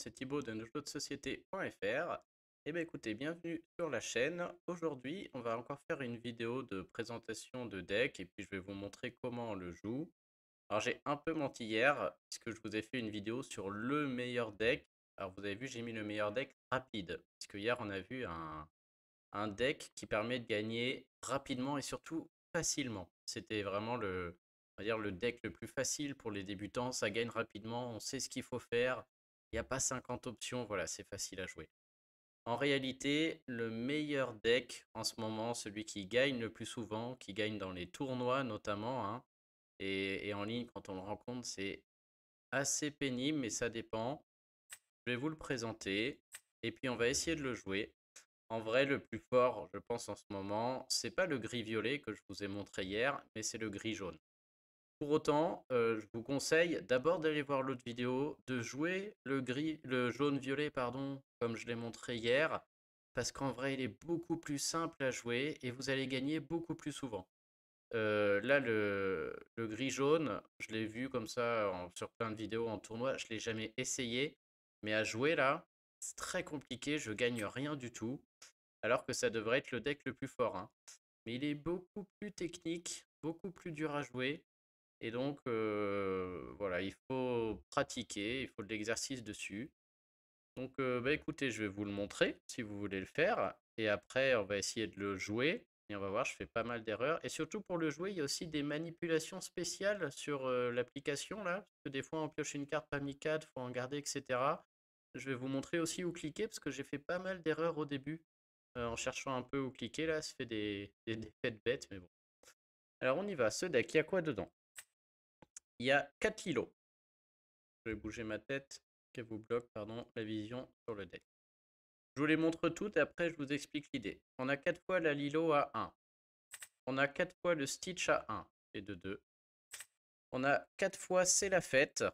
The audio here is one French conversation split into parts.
c'est Thibaut de nosjeuxdesociété.fr. Et bien écoutez, bienvenue sur la chaîne. Aujourd'hui, on va encore faire une vidéo de présentation de deck et puis je vais vous montrer comment on le joue. Alors j'ai un peu menti hier puisque je vous ai fait une vidéo sur le meilleur deck. Alors vous avez vu, j'ai mis le meilleur deck rapide puisque hier on a vu un deck qui permet de gagner rapidement et surtout facilement. C'était vraiment on va dire le deck le plus facile pour les débutants. Ça gagne rapidement, on sait ce qu'il faut faire. Il n'y a pas 50 options, voilà, c'est facile à jouer. En réalité, le meilleur deck en ce moment, celui qui gagne le plus souvent, qui gagne dans les tournois notamment, hein, et en ligne quand on le rencontre, c'est assez pénible, mais ça dépend. Je vais vous le présenter et puis on va essayer de le jouer. En vrai, le plus fort, je pense en ce moment, c'est pas le gris-violet que je vous ai montré hier, mais c'est le gris-jaune. Pour autant, je vous conseille d'abord d'aller voir l'autre vidéo, de jouer le jaune-violet, pardon, comme je l'ai montré hier, parce qu'en vrai, il est beaucoup plus simple à jouer et vous allez gagner beaucoup plus souvent. Là, le gris-jaune, je l'ai vu comme ça sur plein de vidéos en tournoi, je l'ai jamais essayé, mais à jouer là, c'est très compliqué, je gagne rien du tout alors que ça devrait être le deck le plus fort, hein. Mais il est beaucoup plus technique, beaucoup plus dur à jouer. Et donc, voilà, il faut pratiquer, il faut de l'exercice dessus. Donc, bah, écoutez, je vais vous le montrer si vous voulez le faire. Et après, on va essayer de le jouer. Et on va voir, je fais pas mal d'erreurs. Et surtout pour le jouer, il y a aussi des manipulations spéciales sur l'application là. Parce que des fois, on pioche une carte pas mis 4, faut en garder, etc. Je vais vous montrer aussi où cliquer parce que j'ai fait pas mal d'erreurs au début. En cherchant un peu où cliquer, là, ça fait des effets de bête, mais bon. Alors, on y va. Ce deck, il y a quoi dedans? Il y a 4 lilos. Je vais bouger ma tête, qu'elle vous bloque, pardon, la vision sur le deck. Je vous les montre toutes et après, je vous explique l'idée. On a 4 fois la lilo à 1. On a 4 fois le Stitch à 1 et de 2. On a 4 fois C'est la fête,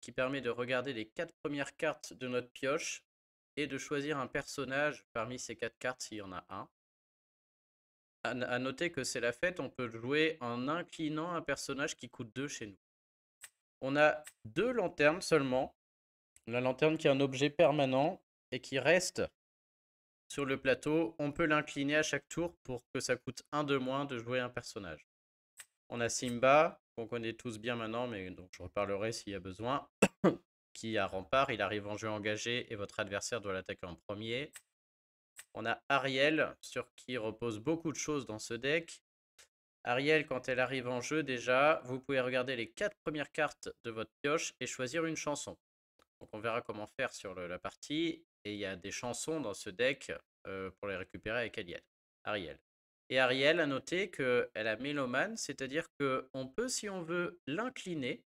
qui permet de regarder les 4 premières cartes de notre pioche et de choisir un personnage parmi ces 4 cartes s'il y en a un. À noter que C'est la fête, on peut le jouer en inclinant un personnage qui coûte 2 chez nous. On a 2 lanternes seulement. La lanterne qui est un objet permanent et qui reste sur le plateau. On peut l'incliner à chaque tour pour que ça coûte 1 de moins de jouer un personnage. On a Simba, qu'on connaît tous bien maintenant, mais dont je reparlerai s'il y a besoin, qui a rempart, il arrive en jeu engagé et votre adversaire doit l'attaquer en premier. On a Ariel, sur qui repose beaucoup de choses dans ce deck. Ariel, quand elle arrive en jeu déjà, vous pouvez regarder les 4 premières cartes de votre pioche et choisir une chanson. Donc on verra comment faire sur la partie. Et il y a des chansons dans ce deck pour les récupérer avec Ariel. Et Ariel a noté qu'elle a mélomane, c'est-à-dire qu'on peut, si on veut, l'incliner.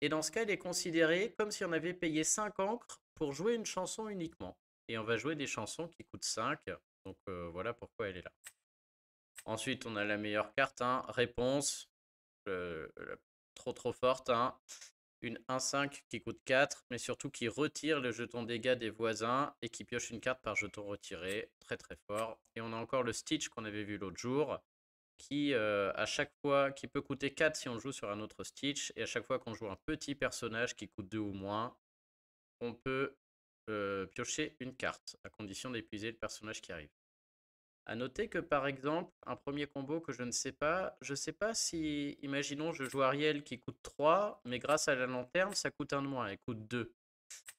Et dans ce cas, elle est considérée comme si on avait payé 5 encres pour jouer une chanson uniquement. Et on va jouer des chansons qui coûtent 5. Donc voilà pourquoi elle est là. Ensuite, on a la meilleure carte, hein, réponse. Trop forte, hein. Une 1-5 qui coûte 4, mais surtout qui retire le jeton dégâts des voisins et qui pioche une carte par jeton retiré. Très très fort. Et on a encore le Stitch qu'on avait vu l'autre jour, qui à chaque fois, qui peut coûter 4 si on joue sur un autre Stitch, et à chaque fois qu'on joue un petit personnage qui coûte 2 ou moins, on peut piocher une carte, à condition d'épuiser le personnage qui arrive. À noter que par exemple, un premier combo que je ne sais pas, je ne sais pas si, imaginons, je joue Ariel qui coûte 3, mais grâce à la lanterne, ça coûte 1 de moins, elle coûte 2.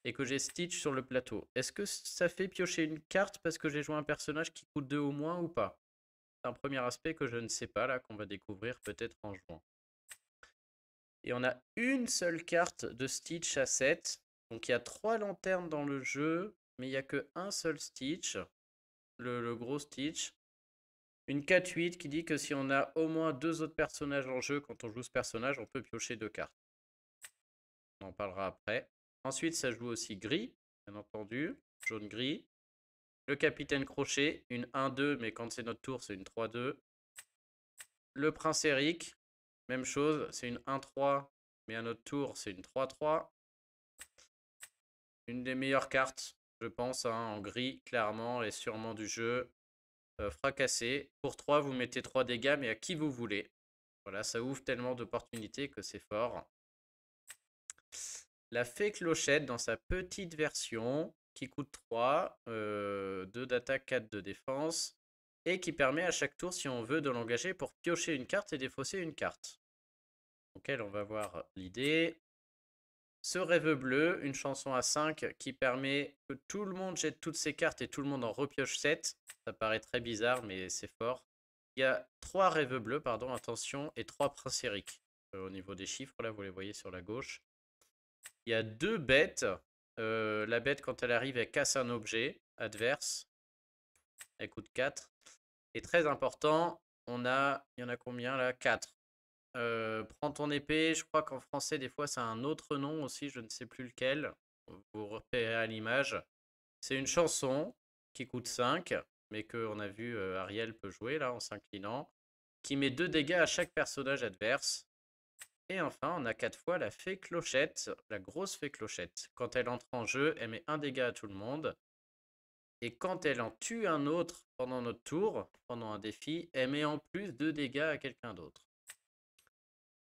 Et que j'ai Stitch sur le plateau. Est-ce que ça fait piocher une carte parce que j'ai joué un personnage qui coûte 2 ou moins ou pas? C'est un premier aspect que je ne sais pas, là, qu'on va découvrir peut-être en jouant. Et on a une seule carte de Stitch à 7. Donc il y a 3 lanternes dans le jeu, mais il n'y a qu'un seul Stitch, le gros Stitch. Une 4-8 qui dit que si on a au moins 2 autres personnages en jeu, quand on joue ce personnage, on peut piocher 2 cartes. On en parlera après. Ensuite, ça joue aussi gris, bien entendu. Jaune-gris. Le capitaine crochet, une 1-2, mais quand c'est notre tour, c'est une 3-2. Le prince Eric, même chose, c'est une 1-3, mais à notre tour, c'est une 3-3. Une des meilleures cartes, je pense, hein, en gris, clairement, et sûrement du jeu. Fracassé. Pour 3, vous mettez 3 dégâts, mais à qui vous voulez. Voilà, ça ouvre tellement d'opportunités que c'est fort. La fée clochette dans sa petite version qui coûte 3, 2 d'attaque, 4 de défense, et qui permet à chaque tour, si on veut, de l'engager pour piocher une carte et défausser une carte. Donc elle, on va voir l'idée. Ce rêve bleu, une chanson à 5 qui permet que tout le monde jette toutes ses cartes et tout le monde en repioche 7. Ça paraît très bizarre, mais c'est fort. Il y a 3 rêves bleus, pardon, attention, et 3 princes Eric. Au niveau des chiffres, là, vous les voyez sur la gauche. Il y a 2 bêtes. La bête, quand elle arrive, elle casse un objet adverse. Elle coûte 4. Et très important, il y en a combien là? 4. Prends ton épée, je crois qu'en français, des fois, ça a un autre nom aussi, je ne sais plus lequel. Vous repérez à l'image. C'est une chanson qui coûte 5, mais qu'on a vu Ariel peut jouer là en s'inclinant, qui met 2 dégâts à chaque personnage adverse. Et enfin, on a 4 fois la fée clochette, la grosse fée clochette. Quand elle entre en jeu, elle met 1 dégât à tout le monde. Et quand elle en tue un autre pendant notre tour, pendant un défi, elle met en plus 2 dégâts à quelqu'un d'autre.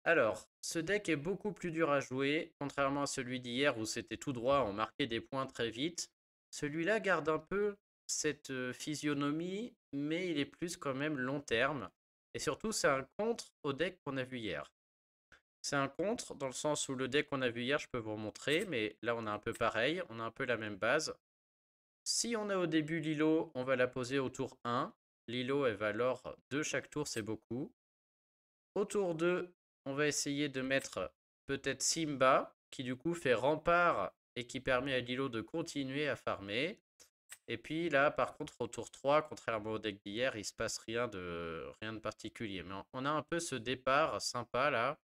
Alors, ce deck est beaucoup plus dur à jouer, contrairement à celui d'hier où c'était tout droit, on marquait des points très vite. Celui-là garde un peu cette physionomie, mais il est plus quand même long terme. Et surtout, c'est un contre au deck qu'on a vu hier. C'est un contre dans le sens où le deck qu'on a vu hier, je peux vous montrer, mais là on a un peu pareil, on a un peu la même base. Si on a au début Lilo, on va la poser au tour 1. Lilo, elle va alors 2 chaque tour, c'est beaucoup. Au tour 2, on va essayer de mettre peut-être Simba, qui du coup fait rempart et qui permet à Lilo de continuer à farmer. Et puis là, par contre, au tour 3, contrairement au deck d'hier, il se passe rien de particulier. Mais on a un peu ce départ sympa là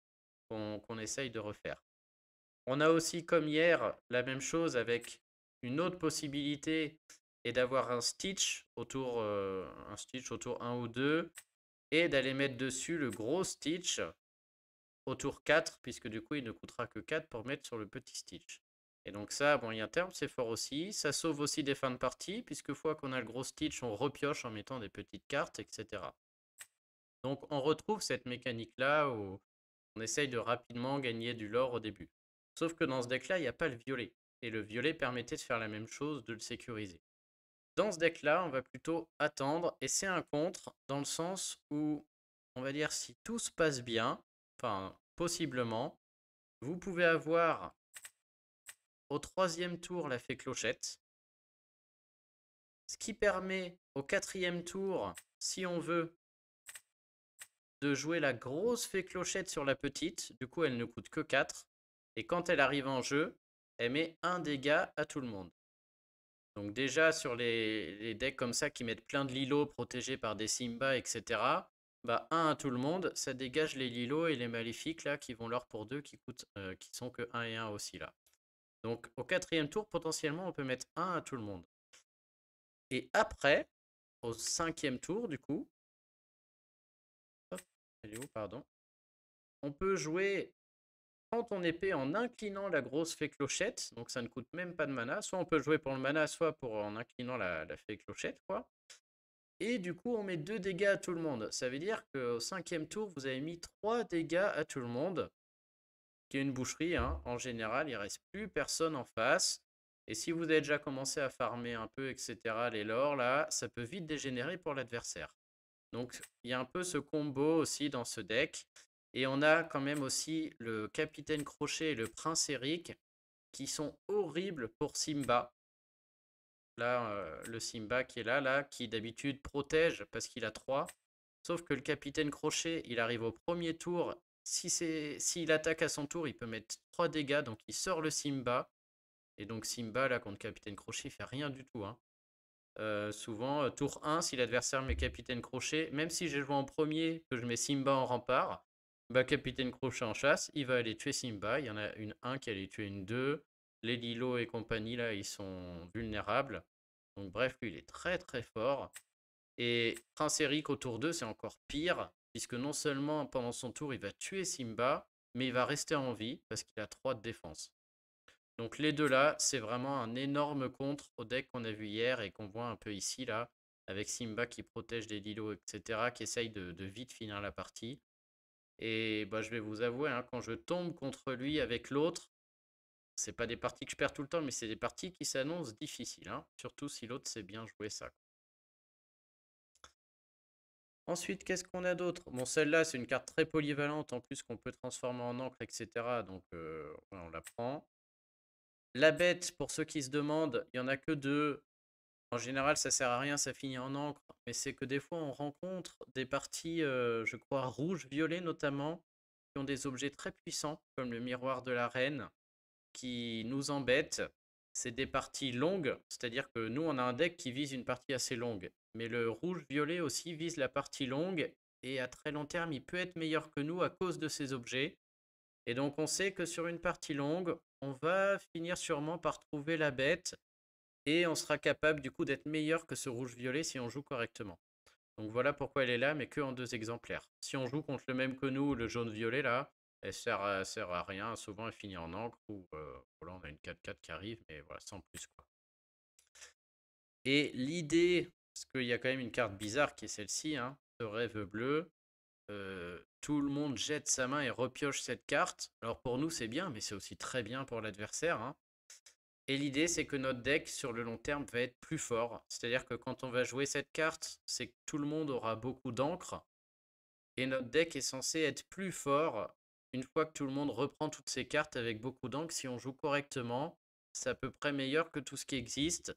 qu'on essaye de refaire. On a aussi, comme hier, la même chose avec une autre possibilité et d'avoir un Stitch au tour 1 ou 2 et d'aller mettre dessus le gros Stitch au tour 4 puisque du coup il ne coûtera que 4 pour mettre sur le petit Stitch. Et donc ça, à moyen terme, c'est fort aussi. Ça sauve aussi des fins de partie puisque fois qu'on a le gros Stitch, on repioche en mettant des petites cartes, etc. Donc on retrouve cette mécanique-là où on essaye de rapidement gagner du lore au début. Sauf que dans ce deck-là, il n'y a pas le violet. Et le violet permettait de faire la même chose, de le sécuriser. Dans ce deck-là, on va plutôt attendre, et c'est un contre, dans le sens où, on va dire, si tout se passe bien, enfin, possiblement, vous pouvez avoir au 3e tour la fée clochette, ce qui permet au 4e tour, si on veut, de jouer la grosse fée clochette sur la petite, du coup elle ne coûte que 4, et quand elle arrive en jeu, elle met 1 dégât à tout le monde. Donc déjà sur les decks comme ça qui mettent plein de Lilo protégés par des Simba, etc., bah 1 à tout le monde, ça dégage les Lilo et les Maléfiques là qui vont leur pour 2 qui sont que 1 et 1 aussi là. Donc au 4e tour, potentiellement on peut mettre 1 à tout le monde. Et après, au 5e tour du coup, hop, elle est où, pardon, on peut jouer ton épée en inclinant la grosse fée clochette, donc ça ne coûte même pas de mana. Soit on peut jouer pour le mana, soit pour en inclinant la fée clochette, quoi. Et du coup, on met 2 dégâts à tout le monde. Ça veut dire qu'au 5e tour, vous avez mis 3 dégâts à tout le monde, qui est une boucherie, hein. En général, il ne reste plus personne en face. Et si vous avez déjà commencé à farmer un peu, etc., les lores, là, ça peut vite dégénérer pour l'adversaire. Donc, il y a un peu ce combo aussi dans ce deck. Et on a quand même aussi le Capitaine Crochet et le Prince Eric qui sont horribles pour Simba. Là, le Simba qui est là, qui d'habitude protège parce qu'il a 3. Sauf que le Capitaine Crochet, il arrive au premier tour. S'il attaque à son tour, il peut mettre 3 dégâts. Donc, il sort le Simba. Et donc, Simba, là, contre Capitaine Crochet, il fait rien du tout, hein. Souvent, tour 1, si l'adversaire met Capitaine Crochet, même si j'ai joué en premier, que je mets Simba en rempart, bah Capitaine Crochet en chasse, il va aller tuer Simba. Il y en a une 1 qui allait tuer une 2. Les Lilo et compagnie, là, ils sont vulnérables. Donc bref, lui, il est très très fort. Et Prince Eric au tour 2, c'est encore pire, puisque non seulement pendant son tour, il va tuer Simba, mais il va rester en vie, parce qu'il a 3 de défense. Donc les deux là, c'est vraiment un énorme contre au deck qu'on a vu hier et qu'on voit un peu ici là, avec Simba qui protège des Lilo, etc., qui essaye de vite finir la partie. Et bah, je vais vous avouer, hein, quand je tombe contre lui avec l'autre, C'est pas des parties que je perds tout le temps, mais c'est des parties qui s'annoncent difficiles, hein. Surtout si l'autre sait bien jouer ça. Ensuite, qu'est-ce qu'on a d'autre? Bon, celle-là, c'est une carte très polyvalente, en plus qu'on peut transformer en encre, etc. Donc, ouais, on la prend. La bête, pour ceux qui se demandent, il n'y en a que deux. En général, ça sert à rien, ça finit en encre. Mais c'est que des fois, on rencontre des parties, je crois, rouge-violet notamment, qui ont des objets très puissants, comme le miroir de la reine, qui nous embêtent. C'est des parties longues, c'est-à-dire que nous, on a un deck qui vise une partie assez longue. Mais le rouge-violet aussi vise la partie longue, et à très long terme, il peut être meilleur que nous à cause de ces objets. Et donc, on sait que sur une partie longue, on va finir sûrement par trouver la bête, et on sera capable du coup d'être meilleur que ce rouge-violet si on joue correctement. Donc voilà pourquoi elle est là, mais que en 2 exemplaires. Si on joue contre le même que nous, le jaune-violet là, elle sert à rien. Souvent, elle finit en encre ou voilà, on a une 4-4 qui arrive, mais voilà, sans plus quoi. Et l'idée, parce qu'il y a quand même une carte bizarre qui est celle-ci, hein, ce rêve bleu. Tout le monde jette sa main et repioche cette carte. Alors pour nous, c'est bien, mais c'est aussi très bien pour l'adversaire, hein. Et l'idée, c'est que notre deck, sur le long terme, va être plus fort. C'est-à-dire que quand on va jouer cette carte, c'est que tout le monde aura beaucoup d'encre. Et notre deck est censé être plus fort une fois que tout le monde reprend toutes ses cartes avec beaucoup d'encre. Si on joue correctement, c'est à peu près meilleur que tout ce qui existe.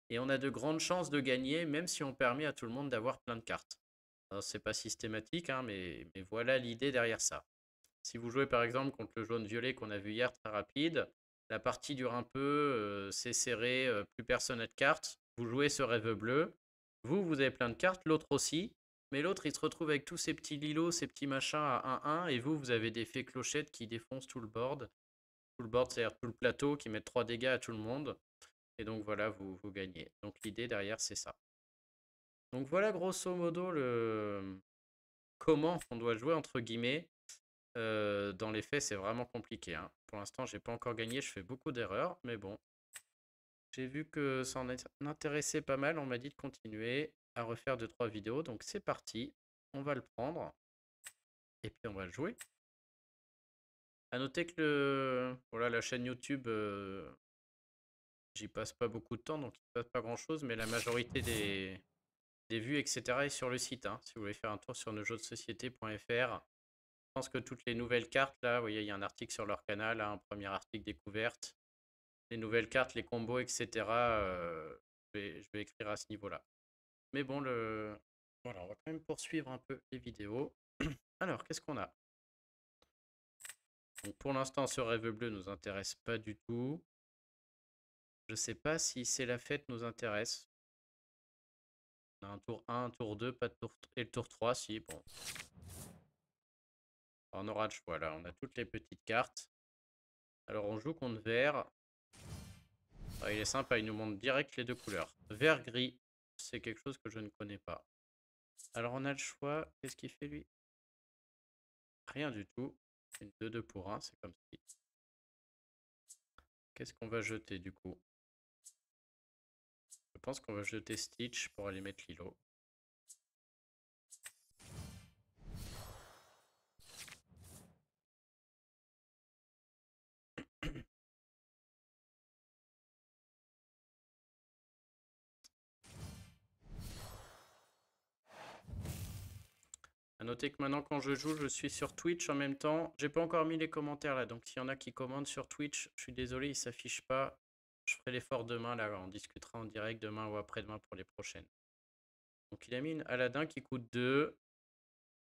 Et on a de grandes chances de gagner, même si on permet à tout le monde d'avoir plein de cartes. Alors, c'est pas systématique, hein, mais voilà l'idée derrière ça. Si vous jouez par exemple contre le jaune-violet qu'on a vu hier très rapide, la partie dure un peu, c'est serré, plus personne n'a de cartes. Vous jouez ce rêve bleu. Vous avez plein de cartes, l'autre aussi. Mais l'autre, il se retrouve avec tous ces petits lilos, ces petits machins à 1-1. Et vous avez des fées clochettes qui défoncent tout le board. Tout le board, c'est-à-dire tout le plateau, qui mettent 3 dégâts à tout le monde. Et donc voilà, vous gagnez. Donc l'idée derrière, c'est ça. Donc voilà grosso modo comment on doit jouer entre guillemets. Dans les faits, c'est vraiment compliqué, hein. Pour l'instant, j'ai pas encore gagné, je fais beaucoup d'erreurs, mais bon. J'ai vu que ça en intéressait pas mal, on m'a dit de continuer à refaire 2-3 vidéos, donc c'est parti. On va le prendre, et puis on va le jouer. À noter que voilà, la chaîne YouTube, j'y passe pas beaucoup de temps, donc il ne passe pas grand-chose, mais la majorité des vues, etc. est sur le site, hein. Si vous voulez faire un tour sur nosjeuxdesociété.fr, je pense que toutes les nouvelles cartes, là, vous voyez, il y a un article sur leur canal, hein, un premier article découverte. Les nouvelles cartes, les combos, etc. Je vais écrire à ce niveau-là. Mais bon, voilà, on va quand même poursuivre un peu les vidéos. Alors, qu'est-ce qu'on a? Donc, pour l'instant, ce rêve bleu nous intéresse pas du tout. Je sais pas si c'est la fête nous intéresse. On a un tour 1, un tour 2, pas de tour... Et le tour 3, si, bon. En orange, voilà, on a toutes les petites cartes. Alors, on joue contre vert. Ah, il est sympa, il nous montre direct les deux couleurs. Vert-gris, c'est quelque chose que je ne connais pas. Alors, on a le choix. Qu'est-ce qu'il fait, lui? Rien du tout. Une 2-2 pour 1, c'est comme si. Qu'est-ce qu'on va jeter du coup? Je pense qu'on va jeter Stitch pour aller mettre Lilo. A noter que maintenant quand je joue, je suis sur Twitch en même temps. J'ai pas encore mis les commentaires là, donc s'il y en a qui commandent sur Twitch, je suis désolé, ils s'affichent pas. Je ferai l'effort demain là, on discutera en direct demain ou après-demain pour les prochaines. Donc il a mis une Aladdin qui coûte 2.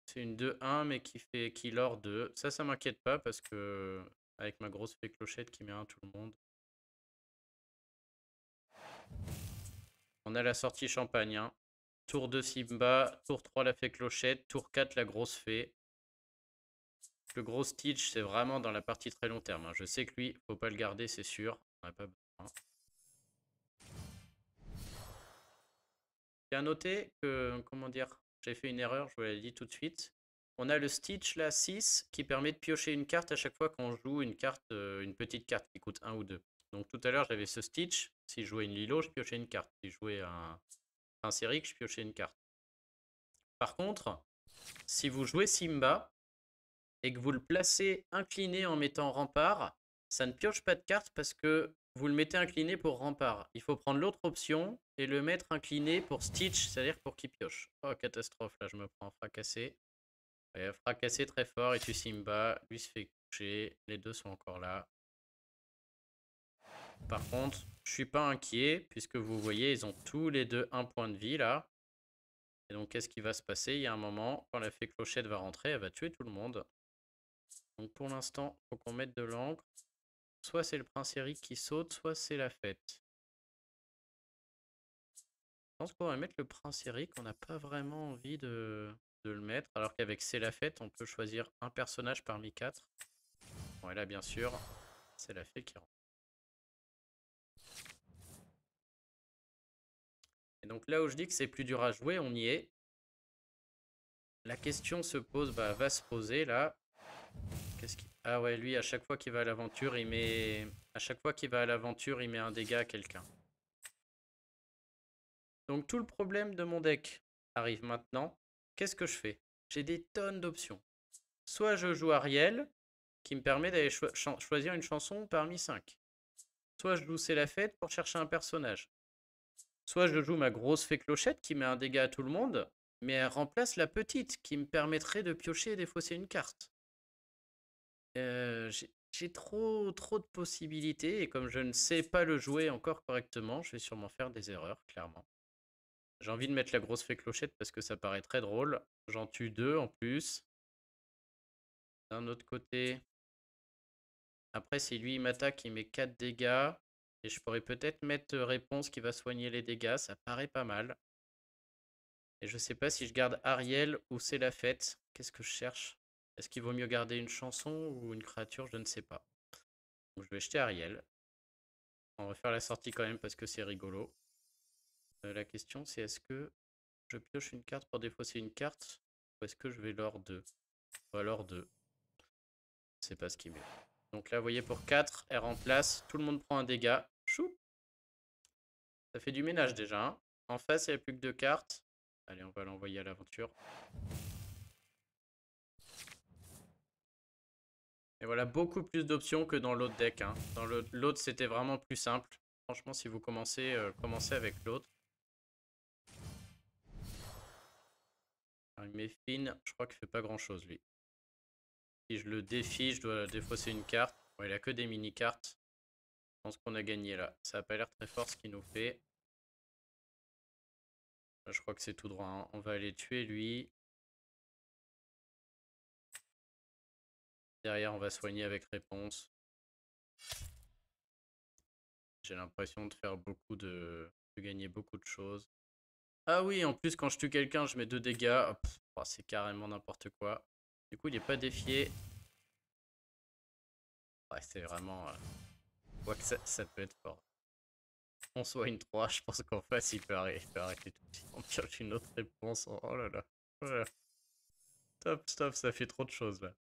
C'est une 2-1 mais qui lord 2. Ça m'inquiète pas parce que avec ma grosse fée clochette qui met un tout le monde. On a la sortie champagne, hein. Tour 2 Simba, tour 3 la fée clochette, tour 4 la grosse fée. Le gros Stitch, c'est vraiment dans la partie très long terme, hein. Je sais que lui, faut pas le garder, c'est sûr. On n'a pas besoin. Et à noter que, comment dire, j'ai fait une erreur, je vous l'ai dit tout de suite. On a le Stitch là, 6, qui permet de piocher une carte à chaque fois qu'on joue une carte, une petite carte qui coûte 1 ou 2. Donc tout à l'heure, j'avais ce Stitch. Si je jouais une Lilo, je piochais une carte. Si je jouais un Séric, je piochais une carte. Par contre, si vous jouez Simba et que vous le placez incliné en mettant rempart, Ça ne pioche pas de cartes parce que vous le mettez incliné pour rempart. Il faut prendre l'autre option et le mettre incliné pour stitch, c'est-à-dire pour qu'il pioche. Oh, catastrophe, là je me prends fracassé. Ouais, fracassé très fort et tu Simba, lui se fait coucher, les deux sont encore là. Par contre, je suis pas inquiet puisque vous voyez, ils ont tous les deux un point de vie là. Et donc qu'est-ce qui va se passer? Il y a un moment, quand la fée clochette va rentrer, elle va tuer tout le monde. Donc pour l'instant, il faut qu'on mette de l'encre. Soit c'est le prince Eric qui saute, soit c'est la fête. Je pense qu'on va mettre le prince Eric, on n'a pas vraiment envie de le mettre, alors qu'avec c'est la fête, on peut choisir un personnage parmi 4. Bon, et là bien sûr, c'est la fée qui rentre. Et donc là où je dis que c'est plus dur à jouer, on y est. La question se pose, va se poser là. Ah ouais, lui, à chaque fois qu'il va à l'aventure, il met... À chaque fois qu'il va à l'aventure, il met un dégât à quelqu'un. Donc tout le problème de mon deck arrive maintenant. Qu'est-ce que je fais? J'ai des tonnes d'options. Soit je joue Ariel, qui me permet d'aller choisir une chanson parmi 5. Soit je joue C'est la fête pour chercher un personnage. Soit je joue ma grosse fée clochette qui met un dégât à tout le monde, mais elle remplace la petite qui me permettrait de piocher et défausser une carte. J'ai trop de possibilités et comme je ne sais pas le jouer encore correctement, je vais sûrement faire des erreurs, clairement. J'ai envie de mettre la grosse fée clochette parce que ça paraît très drôle. J'en tue 2 en plus. D'un autre côté, après si lui il m'attaque, il met 4 dégâts. Et je pourrais peut-être mettre réponse qui va soigner les dégâts, ça paraît pas mal. Et je sais pas si je garde Ariel ou c'est la fête. Qu'est-ce que je cherche? Est-ce qu'il vaut mieux garder une chanson ou une créature? Je ne sais pas. Donc je vais jeter Ariel. On va faire la sortie quand même parce que c'est rigolo. La question c'est est-ce que je pioche une carte pour défausser une carte ou est-ce que je vais lord 2? Ou alors 2. Je sais pas ce qui met. Donc là vous voyez pour 4, elle remplace, tout le monde prend un dégât. Chou. Ça fait du ménage déjà. Hein. En face il n'y a plus que 2 cartes. Allez on va l'envoyer à l'aventure. Et voilà, beaucoup plus d'options que dans l'autre deck. Hein. Dans l'autre, c'était vraiment plus simple. Franchement, si vous commencez avec l'autre. Il met fine, je crois qu'il fait pas grand chose lui. Si je le défie, je dois défausser une carte. Bon, il a que des mini-cartes. Je pense qu'on a gagné là. Ça n'a pas l'air très fort ce qu'il nous fait. Là, je crois que c'est tout droit. Hein. On va aller tuer lui. Derrière, on va soigner avec réponse. J'ai l'impression de faire de gagner beaucoup de choses. Ah oui, en plus, quand je tue quelqu'un, je mets 2 dégâts. Oh, c'est carrément n'importe quoi. Du coup, il n'est pas défié. Ouais, c'est vraiment... Je vois que ça peut être fort. On soigne 3, je pense qu'en face, il peut arrêter tout de suite. On pioche une autre réponse. Oh là là. Voilà. Top, stop, ça fait trop de choses là.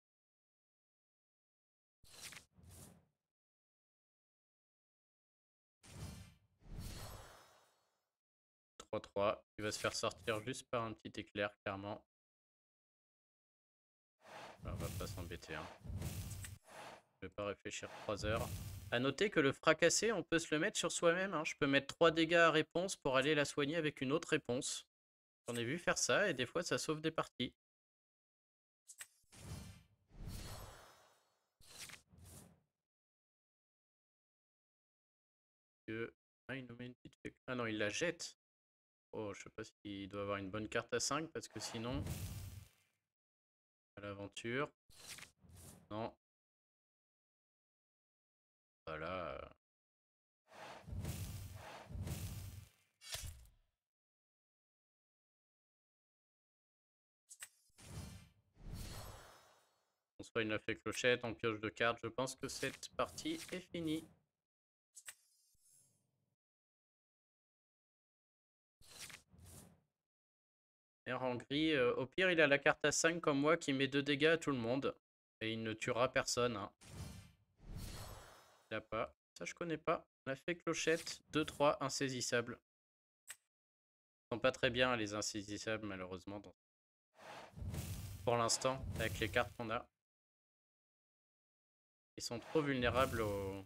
3-3. Il va se faire sortir juste par un petit éclair, clairement. On va pas s'embêter. Hein. Je vais pas réfléchir 3 heures. A noter que le fracassé, on peut se le mettre sur soi-même. Hein. Je peux mettre 3 dégâts à réponse pour aller la soigner avec une autre réponse. J'en ai vu faire ça et des fois ça sauve des parties. Ah, il nous met une petite... Ah non, il la jette. Oh, je sais pas s'il doit avoir une bonne carte à 5 parce que sinon... À l'aventure. Non. Voilà. On soigne la fée clochette, on pioche 2 cartes. Je pense que cette partie est finie. Et en gris, au pire, il a la carte à 5 comme moi qui met 2 dégâts à tout le monde. Et il ne tuera personne. Hein. Il a pas. Ça, je connais pas. La fée clochette, 2-3, insaisissable. Ils sont pas très bien les insaisissables, malheureusement. Donc. Pour l'instant, avec les cartes qu'on a. Ils sont trop vulnérables au...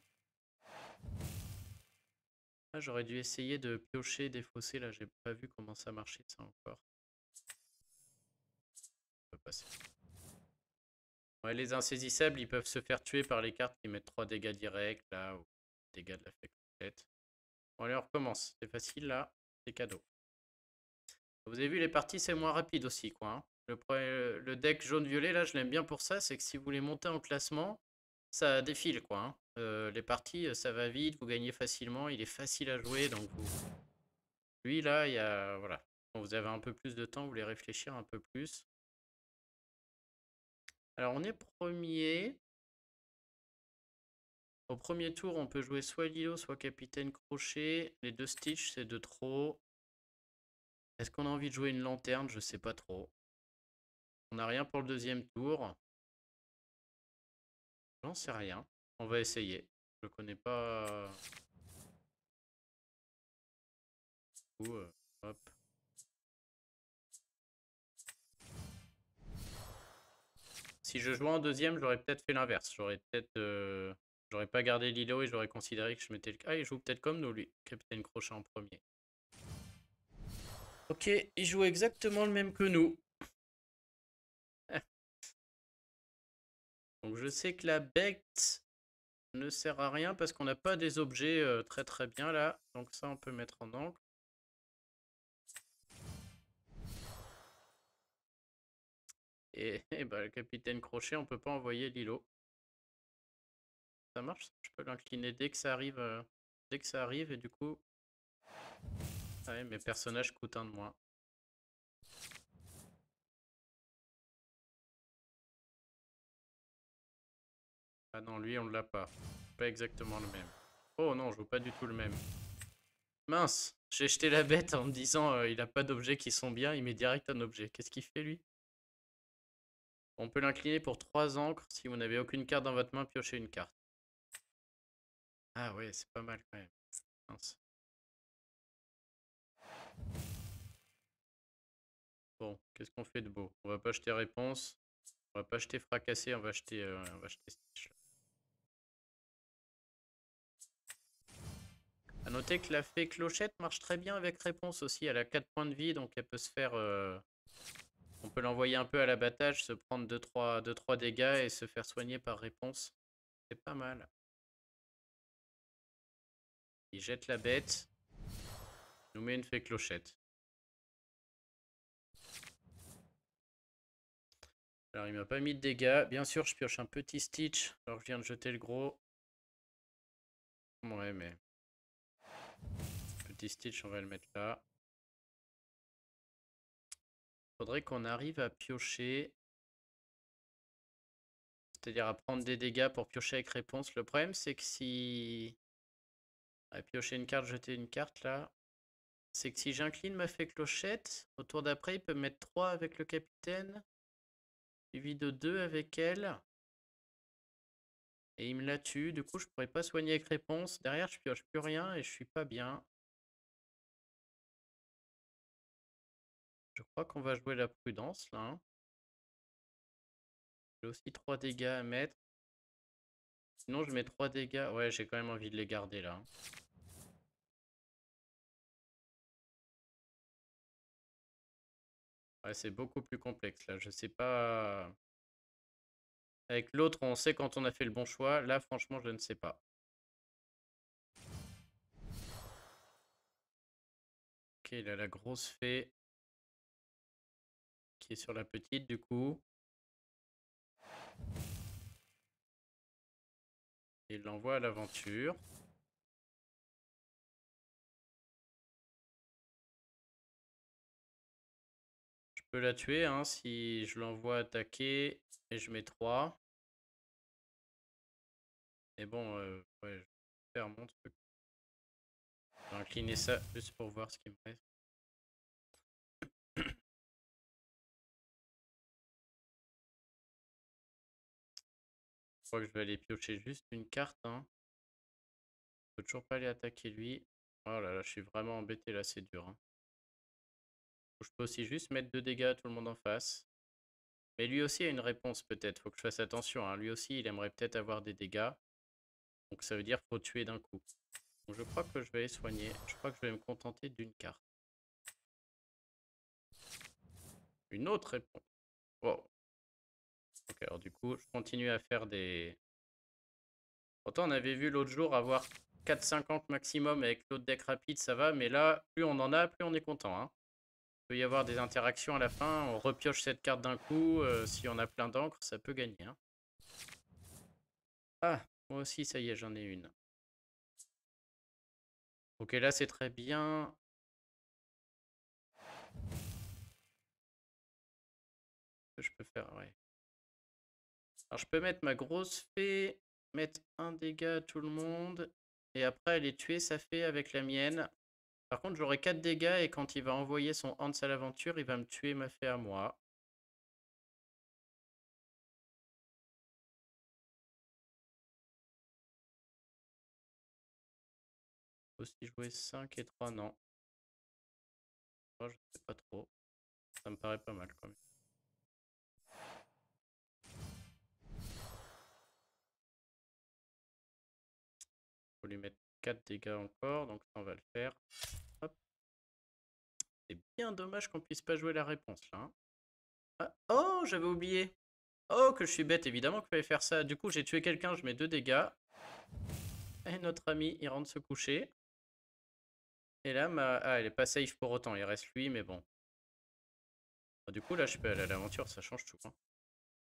Ah, j'aurais dû essayer de piocher, défausser. Là, j'ai pas vu comment ça marchait, ça encore. On peut passer. Ouais, les insaisissables, ils peuvent se faire tuer par les cartes qui mettent 3 dégâts directs, là, ou dégâts de la fée complète. Bon, allez, on recommence. C'est facile, là. C'est cadeau. Vous avez vu, les parties, c'est moins rapide aussi, quoi. Hein. Le deck jaune-violet, là, je l'aime bien pour ça. C'est que si vous voulez monter en classement, ça défile, quoi. Hein. Les parties, ça va vite, vous gagnez facilement. Il est facile à jouer, donc vous... Lui, là, il y a... Voilà. Quand vous avez un peu plus de temps, vous voulez réfléchir un peu plus. Alors, on est premier. Au premier tour, on peut jouer soit Lilo, soit Capitaine Crochet. Les 2 Stitch, c'est de trop. Est-ce qu'on a envie de jouer une lanterne? Je sais pas trop. On n'a rien pour le deuxième tour. J'en sais rien. On va essayer. Je connais pas. Hop. Si je jouais en deuxième, j'aurais peut-être fait l'inverse. J'aurais peut-être. J'aurais pas gardé Lilo et j'aurais considéré que je mettais le. Ah, il joue peut-être comme nous, lui. Capitaine Crochet en premier. Ok, il joue exactement le même que nous. Donc je sais que la bête ne sert à rien parce qu'on n'a pas des objets très très bien là. Donc ça, on peut mettre en encre. Et bah, le Capitaine Crochet, on peut pas envoyer Lilo. Ça marche? Je peux l'incliner dès que ça arrive. Dès que ça arrive et du coup... Ouais, mes personnages coûtent un de moins. Ah non, lui, on l'a pas. Pas exactement le même. Oh non, je joue pas du tout le même. Mince, j'ai jeté la bête en me disant il a pas d'objets qui sont bien, il met direct un objet. Qu'est-ce qu'il fait lui? On peut l'incliner pour 3 encres. Si vous n'avez aucune carte dans votre main, piochez une carte. Ah ouais, c'est pas mal quand même. Mince. Bon, qu'est-ce qu'on fait de beau? On va pas jeter réponse. On va pas jeter fracassé, on va jeter Stitch. A noter que la fée clochette marche très bien avec réponse aussi. Elle a 4 points de vie, donc elle peut se faire... on peut l'envoyer un peu à l'abattage, se prendre 2-3 dégâts et se faire soigner par réponse. C'est pas mal. Il jette la bête. Il nous met une fée clochette. Alors il m'a pas mis de dégâts. Bien sûr, je pioche un petit Stitch. Alors je viens de jeter le gros. Ouais, mais... Petit Stitch, on va le mettre là. Faudrait qu'on arrive à piocher. C'est-à-dire à prendre des dégâts pour piocher avec réponse. Le problème, c'est que si... À piocher une carte, jeter une carte, là. C'est que si j'incline ma fée clochette, au tour d'après, il peut mettre 3 avec le capitaine. Suivi de 2 avec elle. Et il me la tue. Du coup, je pourrais pas soigner avec réponse. Derrière, je pioche plus rien et je suis pas bien. Je crois qu'on va jouer la prudence, là. Hein. J'ai aussi 3 dégâts à mettre. Sinon, je mets 3 dégâts. Ouais, j'ai quand même envie de les garder, là. Hein. Ouais, c'est beaucoup plus complexe, là. Je sais pas... Avec l'autre, on sait quand on a fait le bon choix. Là, franchement, je ne sais pas. Ok, il a la grosse fée. Qui est sur la petite, du coup. Et il l'envoie à l'aventure. Je peux la tuer, hein, si je l'envoie attaquer. Et je mets 3. Et bon, ouais, je vais faire mon truc. Je vais incliner ça juste pour voir ce qui me reste. Je crois que je vais aller piocher juste une carte. Hein. Je peux toujours pas aller attaquer lui. Oh là là, je suis vraiment embêté là, c'est dur. Hein. Je peux aussi juste mettre 2 dégâts à tout le monde en face. Mais lui aussi a une réponse peut-être. Faut que je fasse attention, hein. Lui aussi, il aimerait peut-être avoir des dégâts. Donc ça veut dire qu'il faut tuer d'un coup. Donc je crois que je vais aller soigner. Je crois que je vais me contenter d'une carte. Une autre réponse. Wow. Ok, alors du coup, je continue à faire des... Pourtant, on avait vu l'autre jour avoir 4,50 maximum avec l'autre deck rapide, ça va. Mais là, plus on en a, plus on est content, hein. Il peut y avoir des interactions à la fin. On repioche cette carte d'un coup. Si on a plein d'encre, ça peut gagner, hein. Ah, moi aussi, ça y est, j'en ai une. Ok, là, c'est très bien. Je peux faire, ouais. Alors, je peux mettre ma grosse fée, mettre un dégât à tout le monde. Et après, elle est tuée, ça fait avec la mienne. Par contre, j'aurai 4 dégâts et quand il va envoyer son Hans à l'aventure, il va me tuer ma fée à moi. Aussi jouer 5 et 3, non. Oh, je sais pas trop. Ça me paraît pas mal quand même. Faut lui mettre 4 dégâts encore, donc ça on va le faire. Hop. C'est bien dommage qu'on puisse pas jouer la réponse là, hein. Ah, oh, j'avais oublié. Oh, que je suis bête, évidemment qu'il fallait faire ça. Du coup, j'ai tué quelqu'un, je mets 2 dégâts. Et notre ami, il rentre se coucher. Et là, ah, elle est pas safe pour autant, il reste lui, mais bon. Du coup, là, je peux aller à l'aventure, ça change tout, hein.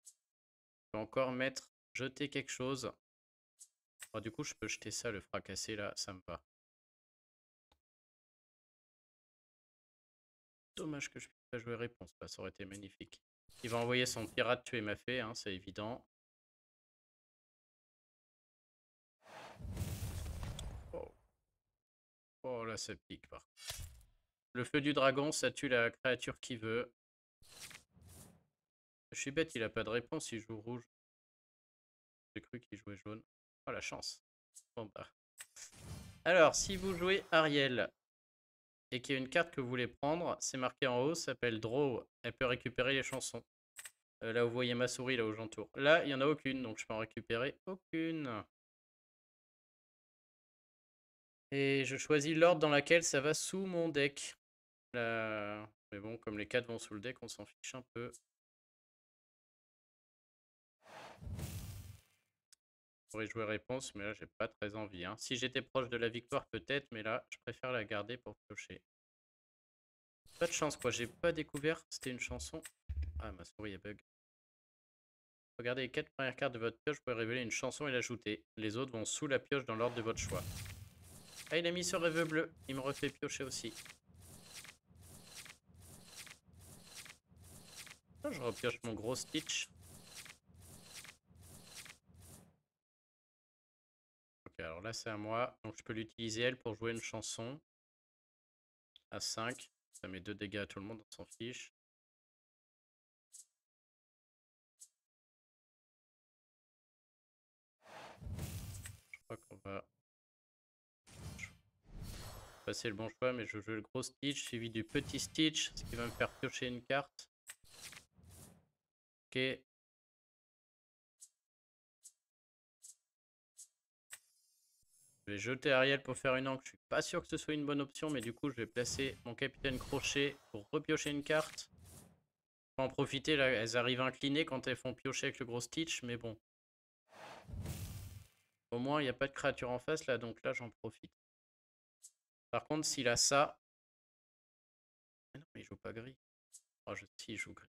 Je peux encore mettre, jeter quelque chose. Oh, du coup, je peux jeter ça, le fracasser, là, ça me va. Dommage que je puisse pas jouer réponse, là, ça aurait été magnifique. Il va envoyer son pirate tuer ma fée, hein, c'est évident. Oh. Oh, là, ça pique, par contre. Le feu du dragon, ça tue la créature qui veut. Je suis bête, il a pas de réponse, il joue rouge. J'ai cru qu'il jouait jaune. Oh, la chance. Bon, bah. Alors, si vous jouez Ariel et qu'il y a une carte que vous voulez prendre, c'est marqué en haut, ça s'appelle Draw. Elle peut récupérer les chansons. Là, vous voyez ma souris, là où j'entoure. Là, il n'y en a aucune, donc je peux en récupérer aucune. Et je choisis l'ordre dans lequel ça va sous mon deck. Là... Mais bon, comme les 4 vont sous le deck, on s'en fiche un peu. Je pourrais jouer réponse, mais là, j'ai pas très envie, hein. Si j'étais proche de la victoire, peut-être, mais là, je préfère la garder pour piocher. Pas de chance, quoi. J'ai pas découvert c'était une chanson. Ah, ma souris est bug. Regardez les 4 premières cartes de votre pioche, vous pouvez révéler une chanson et l'ajouter. Les autres vont sous la pioche dans l'ordre de votre choix. Ah, il a mis ce rêve bleu. Il me refait piocher aussi. Oh, je repioche mon gros Stitch. Ok, alors là, c'est à moi. Donc, je peux l'utiliser, elle, pour jouer une chanson. À 5. Ça met 2 dégâts à tout le monde, on s'en fiche. Je crois qu'on va passer le bon choix, mais je joue le gros Stitch suivi du petit Stitch, ce qui va me faire piocher une carte. Ok. Je vais jeter Ariel pour faire une encre. Je suis pas sûr que ce soit une bonne option, mais du coup, je vais placer mon capitaine Crochet pour repiocher une carte. Faut en profiter, là, elles arrivent inclinées quand elles font piocher avec le gros Stitch, mais bon. Au moins, il n'y a pas de créature en face, là, donc là, j'en profite. Par contre, s'il a ça... Mais non, mais il joue pas gris. Oh, si, il joue gris.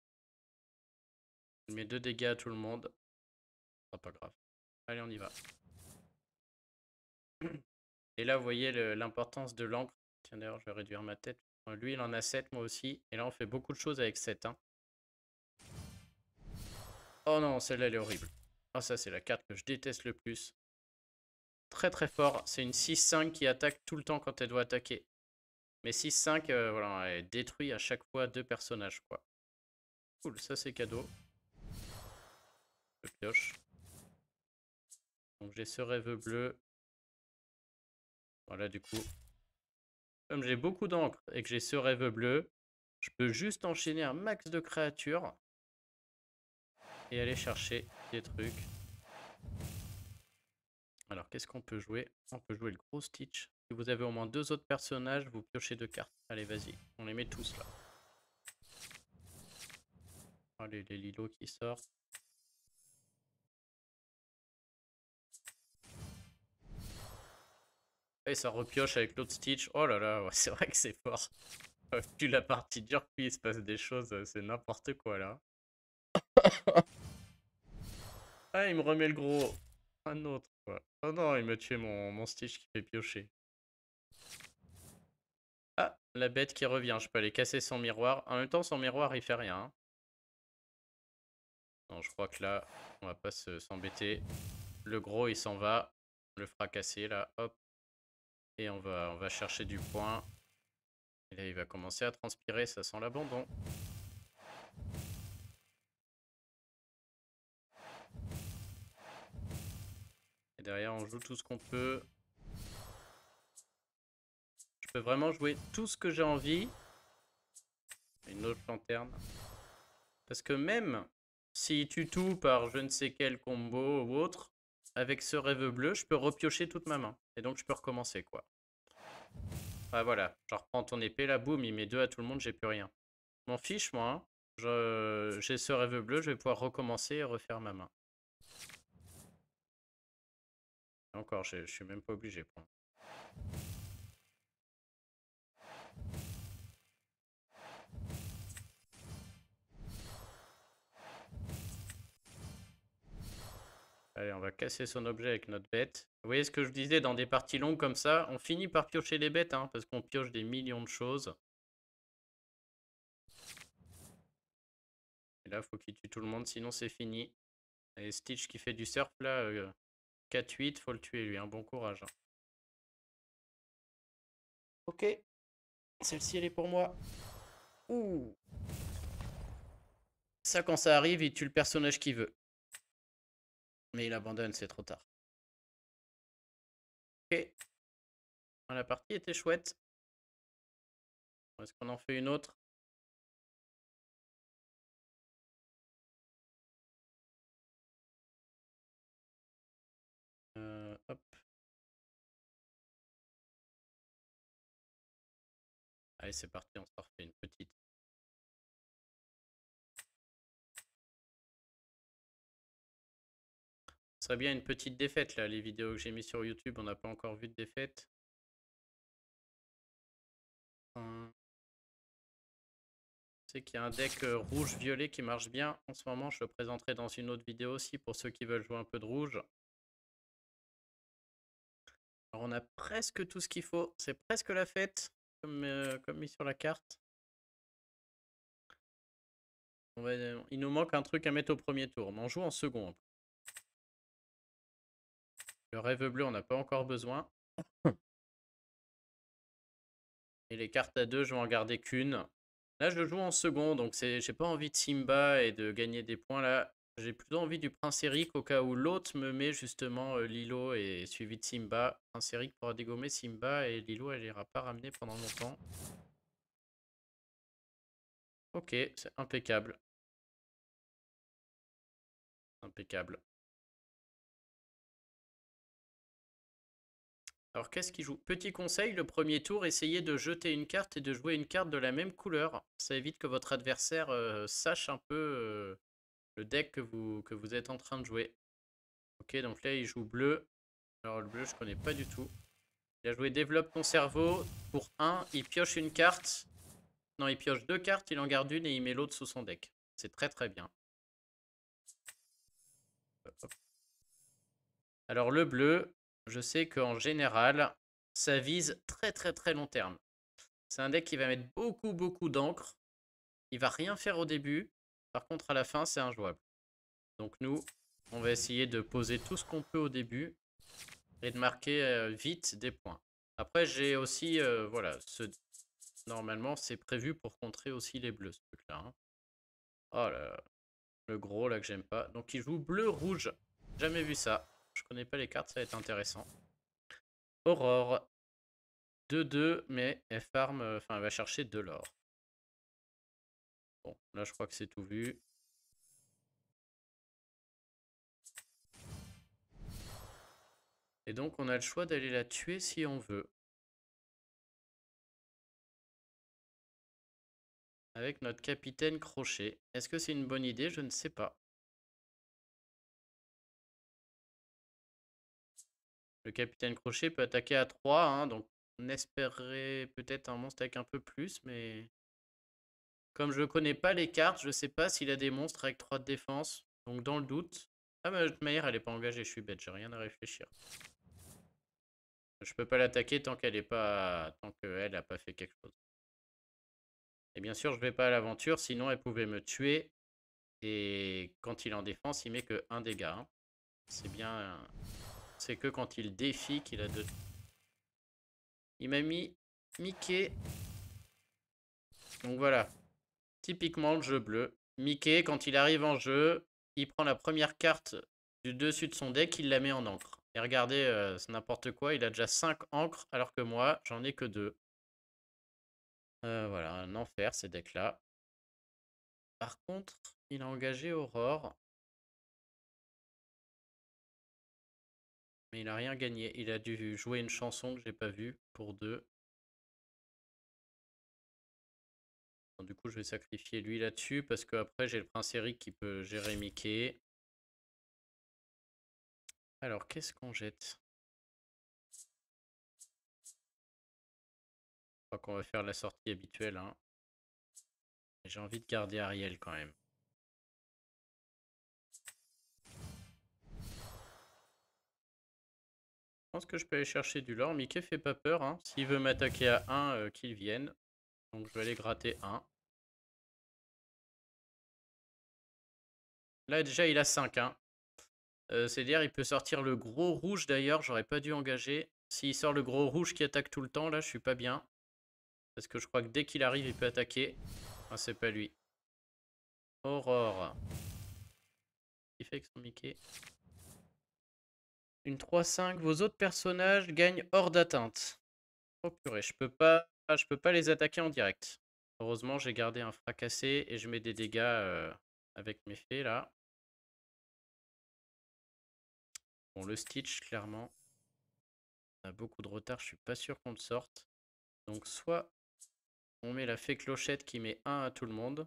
Il met 2 dégâts à tout le monde. Ah, pas grave. Allez, on y va. Et là, vous voyez l'importance de l'encre. Tiens, d'ailleurs, je vais réduire ma tête. Lui, il en a 7, moi aussi. Et là, on fait beaucoup de choses avec 7, hein. Oh non, celle-là, elle est horrible. Oh, ça, c'est la carte que je déteste le plus. Très très fort. C'est une 6-5 qui attaque tout le temps quand elle doit attaquer. Mais 6-5, voilà, elle détruit à chaque fois 2 personnages, quoi. Cool, ça c'est cadeau. Je pioche. Donc j'ai ce rêve bleu. Voilà, du coup, comme j'ai beaucoup d'encre et que j'ai ce rêve bleu, je peux juste enchaîner un max de créatures. et aller chercher des trucs. Alors, qu'est-ce qu'on peut jouer? On peut jouer le gros Stitch. Si vous avez au moins 2 autres personnages, vous piochez 2 cartes. Allez, vas-y, on les met tous là. Allez, les Lilo qui sortent. Et ça repioche avec l'autre Stitch. Oh là là, ouais, c'est vrai que c'est fort. Plus la partie dure, plus il se passe des choses, c'est n'importe quoi là. Ah, il me remet le gros. Un autre, quoi. Oh non, il m'a tué mon Stitch qui fait piocher. Ah, la bête qui revient. Je peux aller casser son miroir. En même temps, son miroir, il fait rien, hein. Non, je crois que là, on va pas s'embêter. Le gros, il s'en va. Le fracasser, là. Hop. Et on va chercher du point. Et là, il va commencer à transpirer. Ça sent l'abandon. Et derrière, on joue tout ce qu'on peut. Je peux vraiment jouer tout ce que j'ai envie. Une autre lanterne. Parce que même s'il tue tout par je ne sais quel combo ou autre, avec ce rêve bleu, je peux repiocher toute ma main. Et donc je peux recommencer, quoi. Ah voilà, je reprends ton épée, là, boum, il met 2 à tout le monde, j'ai plus rien. M'en fiche, moi, hein. J'ai ce rêve bleu, je vais pouvoir recommencer et refaire ma main. Et encore, je suis même pas obligé. Pour... Allez, on va casser son objet avec notre bête. Vous voyez ce que je disais, dans des parties longues comme ça, on finit par piocher les bêtes, hein, parce qu'on pioche des millions de choses. Et là, faut qu'il tue tout le monde, sinon c'est fini. Et Stitch qui fait du surf, là, 4-8, faut le tuer, lui, un bon courage. Hein. Ok, celle-ci, elle est pour moi. Ouh. Ça, quand ça arrive, il tue le personnage qu'il veut. Mais il abandonne, c'est trop tard. Ok. La partie était chouette. Est-ce qu'on en fait une autre? Hop. Allez, c'est parti, on s'en refait une petite. Ce serait bien une petite défaite, là. Les vidéos que j'ai mis sur YouTube, on n'a pas encore vu de défaite. Je sais qu'il y a un deck rouge-violet qui marche bien en ce moment. Je le présenterai dans une autre vidéo aussi pour ceux qui veulent jouer un peu de rouge. Alors on a presque tout ce qu'il faut. C'est presque la fête, comme mis sur la carte. Il nous manque un truc à mettre au premier tour. Mais on joue en second. Le rêve bleu, on n'a pas encore besoin. Et les cartes à 2, je vais en garder qu'une. Là, je joue en second, donc j'ai pas envie de Simba et de gagner des points là. J'ai plutôt envie du Prince Eric au cas où l'autre me met justement Lilo et suivi de Simba. Prince Eric pourra dégommer Simba et Lilo, elle ira pas ramener pendant longtemps. Ok, c'est impeccable. Impeccable. Alors qu'est-ce qu'il joue? Petit conseil, le premier tour, essayez de jeter une carte et de jouer une carte de la même couleur. Ça évite que votre adversaire sache un peu le deck que vous êtes en train de jouer. Ok, donc là il joue bleu. Alors le bleu je connais pas du tout. Il a joué développe ton cerveau. Pour 1, il pioche une carte. Non, il pioche 2 cartes, il en garde une et il met l'autre sous son deck. C'est très très bien. Hop. Alors le bleu, je sais qu'en général, ça vise très très très long terme. C'est un deck qui va mettre beaucoup beaucoup d'encre. Il va rien faire au début. Par contre à la fin c'est injouable. Donc nous, on va essayer de poser tout ce qu'on peut au début. Et de marquer vite des points. Après j'ai aussi, voilà, normalement c'est prévu pour contrer aussi les bleus ce truc là. Hein. Oh là là, le gros là que j'aime pas. Donc il joue bleu-rouge. Jamais vu ça. Je connais pas les cartes, ça va être intéressant. Aurore. 2-2, mais elle farm, enfin elle va chercher de l'or. Bon, là je crois que c'est tout vu. Et donc on a le choix d'aller la tuer si on veut. Avec notre capitaine Crochet. Est-ce que c'est une bonne idée? Je ne sais pas. Le capitaine Crochet peut attaquer à 3, hein, donc on espérait peut-être un monstre avec un peu plus, mais... Comme je ne connais pas les cartes, je ne sais pas s'il a des monstres avec 3 de défense. Donc dans le doute... Ah mais de toute manière, elle n'est pas engagée, je suis bête, j'ai rien à réfléchir. Je peux pas l'attaquer tant qu'elle est pas... tant qu'elle n'a pas fait quelque chose. Et bien sûr, je vais pas à l'aventure, sinon elle pouvait me tuer. Et quand il est en défense, il met que 1 dégât. Hein. C'est bien... C'est que quand il défie qu'il a 2. Il m'a mis Mickey. Donc voilà. Typiquement le jeu bleu. Mickey, quand il arrive en jeu, il prend la première carte du dessus de son deck, il la met en encre. Et regardez, c'est n'importe quoi, il a déjà 5 encres, alors que moi, j'en ai que 2. Voilà, un enfer ces decks-là. Par contre, il a engagé Aurore. Mais il a rien gagné. Il a dû jouer une chanson que j'ai pas vue pour 2. Bon, du coup, je vais sacrifier lui là-dessus parce qu'après, j'ai le prince Eric qui peut gérer Mickey. Alors, qu'est-ce qu'on jette? Je crois qu'on va faire la sortie habituelle. Hein. J'ai envie de garder Ariel quand même. Je pense que je peux aller chercher du lore. Mickey fait pas peur. Hein. S'il veut m'attaquer à 1, qu'il vienne. Donc je vais aller gratter 1. Là déjà il a 5. Hein. C'est-à-dire il peut sortir le gros rouge d'ailleurs. J'aurais pas dû engager. S'il sort le gros rouge qui attaque tout le temps, là je suis pas bien. Parce que je crois que dès qu'il arrive il peut attaquer. Ah c'est pas lui. Aurore. Il fait avec son Mickey. Une 3-5. Vos autres personnages gagnent hors d'atteinte. Oh purée, je peux pas les attaquer en direct. Heureusement, j'ai gardé un fracassé et je mets des dégâts avec mes fées là. Bon, le Stitch, clairement. On a beaucoup de retard, je suis pas sûr qu'on le sorte. Donc soit on met la fée clochette qui met 1 à tout le monde.